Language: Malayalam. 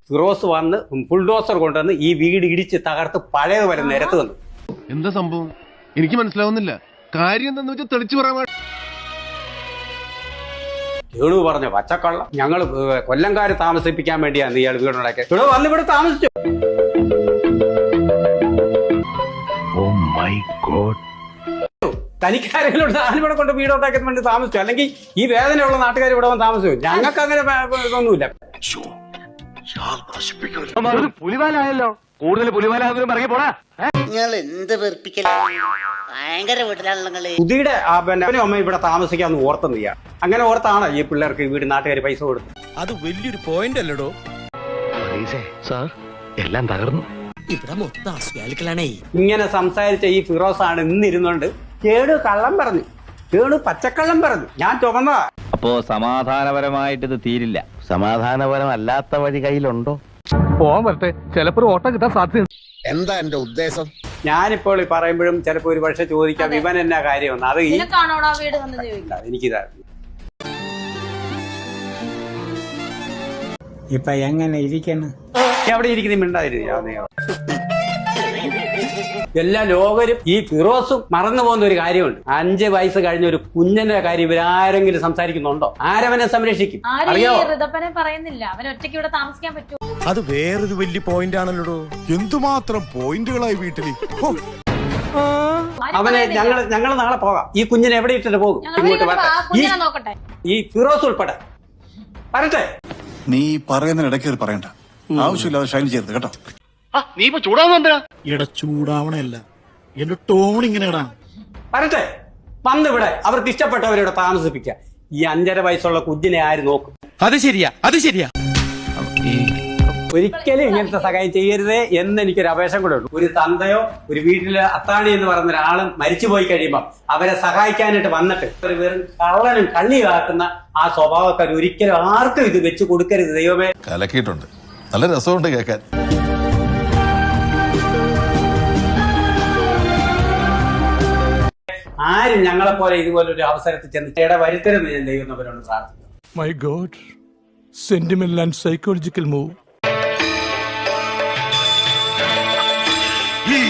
ഫിറോസ് വന്ന് ബുൾഡോസർ കൊണ്ടുവന്ന് ഈ വീട് ഇടിച്ച് തകർത്ത് പഴയതുവരെ നിരത്ത് വന്നു. എന്താ സംഭവം എനിക്ക് മനസ്സിലാവുന്നില്ല. കാര്യം എന്താന്ന് വെച്ചാൽ തെളിച്ചു പറയാൻ. കേണു പറഞ്ഞ പച്ചക്കള്ളം. ഞങ്ങൾ കൊല്ലംകാര് താമസിപ്പിക്കാൻ വേണ്ടിയാണ് ഇയാൾ വീടുണ്ടാക്കിയത്. ഇവിടെ വന്ന് ഇവിടെ താമസിച്ചു. തനിക്കാരെങ്കിലും ഞാനിവിടെ കൊണ്ട് വീടുണ്ടാക്കിയത് വേണ്ടി താമസിച്ചു. അല്ലെങ്കിൽ ഈ വേദനയുള്ള നാട്ടുകാർ ഇവിടെ വന്ന് താമസിച്ചു. ഞങ്ങൾക്ക് അങ്ങനെ ഇതൊന്നുമില്ല. പുലിവാലായല്ലോ. കൂടുതൽ പുലിവാലാകുന്നതിനും ഇറങ്ങി പോടാ. നിങ്ങൾ എന്ത് വെറുപ്പിക്കല, ഭയങ്കര വീട്ടിലാണല്ലോ. സുധിയുടെ അപ്പനും അമ്മ ഇവിടെ താമസിക്കാന്ന് ഓർത്തെന്ന് ചെയ്യാം. അങ്ങനെ ഓർത്താണ് ഈ പിള്ളേർക്ക് ഈ വീട് നാട്ടുകാർ പൈസ കൊടുത്തു. അത് വലിയൊരു പോയിന്റ് അല്ലടോ സാർ. എല്ലാം തകർന്നു. ഇവിടെ മൊത്തം അസ്വാലിക്കലാണേ. ഇങ്ങനെ സംസാരിച്ച ഈ ഫിറോസ് ആണ് ഇന്നിരുന്നോണ്ട് കേടു കള്ളം പറഞ്ഞു, കേടു പച്ചക്കള്ളം പറഞ്ഞു. ഞാൻ ചുമന്നതാ. അപ്പോ സമാധാനപരമായിട്ട് ഇത് തീരില്ല. സമാധാനപരമല്ലാത്ത വഴി കയ്യിലുണ്ടോ? പോവാൻ വരട്ടെ, ചിലപ്പോ ഓട്ടം കിട്ടാൻ സാധ്യത. എന്താ എന്റെ ഉദ്ദേശം? ഞാനിപ്പോൾ ഈ പറയുമ്പോഴും ചിലപ്പോ ഒരു പക്ഷെ ചോദിക്കാം ഇവൻ എന്നാ കാര്യമെന്ന്. അത് ഈ എനിക്കിതാ ഇപ്പൊ എങ്ങനെ ഇരിക്കണം? അവിടെ ഇരിക്കുന്ന മിണ്ടായിരുന്നു. എല്ലാ ലോകരും ഈ ഫിറോസും മറന്നു പോകുന്ന ഒരു കാര്യമുണ്ട്. 5 വയസ്സ് കഴിഞ്ഞ ഒരു കുഞ്ഞിന്റെ കാര്യം ഇവരാരെങ്കിലും സംസാരിക്കുന്നുണ്ടോ? ആരവനെ സംരക്ഷിക്കും? അറിയാമോ? പറയുന്നില്ല അവൻ ഒറ്റയ്ക്ക് ഇവിടെ താമസിക്കാൻ പറ്റും. അത് വേറൊരു വലിയ പോയിന്റ് ആണല്ലോ. എന്തുമാത്രം പോയിന്റുകളായി വീട്ടിൽ. അവനെ ഞങ്ങൾ നാളെ പോകാം. ഈ കുഞ്ഞിനെ എവിടെ ഇട്ടിട്ട് പോകും? ഇങ്ങോട്ട് വരട്ടെ. ഈ ഫിറോസ് ഉൾപ്പെടെ വരട്ടെ. നീ പറയുന്നതിനിടയ്ക്ക് പറയണ്ട, ആവശ്യമില്ലാതെ ഷൈൻ ചെയ്യരുത് കേട്ടോ. നീ ഇപ്പൊ ചൂടാവുന്ന എടാ ചൂടാവണല്ല, എന്റെ ടോൺ ഇങ്ങനെ വരട്ടെ. വന്നിവിടെ അവർക്ക് ഇഷ്ടപ്പെട്ടവരിവിടെ താമസിപ്പിക്കുക. ഈ 5.5 വയസ്സുള്ള കുഞ്ഞിനെ ആര് നോക്കും? അത് ശരിയാ, അത് ശരിയാ. ഒരിക്കലും ഇങ്ങനത്തെ സഹായം ചെയ്യരുതേ എന്ന് എനിക്കൊരു അപേക്ഷ കൂടെ ഉള്ളൂ. ഒരു തന്തയോ ഒരു വീട്ടിലെ അത്താണി എന്ന് പറയുന്ന ഒരാളും മരിച്ചുപോയി കഴിയുമ്പോൾ അവരെ സഹായിക്കാനായിട്ട് വന്നിട്ട് ഒരു വെറും കള്ളനും കള്ളിയാക്കുന്ന ആ സ്വഭാവക്കാർ ഒരിക്കലും ആർക്കും ഇത് വെച്ച് കൊടുക്കരുത്. ദൈവമേ, കലക്കിയിട്ടുണ്ട്. നല്ല രസമുണ്ട് കേൾക്കാൻ. ആരും ഞങ്ങളെപ്പോലെ ഇതുപോലൊരു അവസരത്തിൽ ചെന്ന് ഇടവരുത്തരുന്ന് ഞാൻ ദൈവം അവരോട് പ്രാർത്ഥിക്കുന്നു. My God, sentimental and psychological move.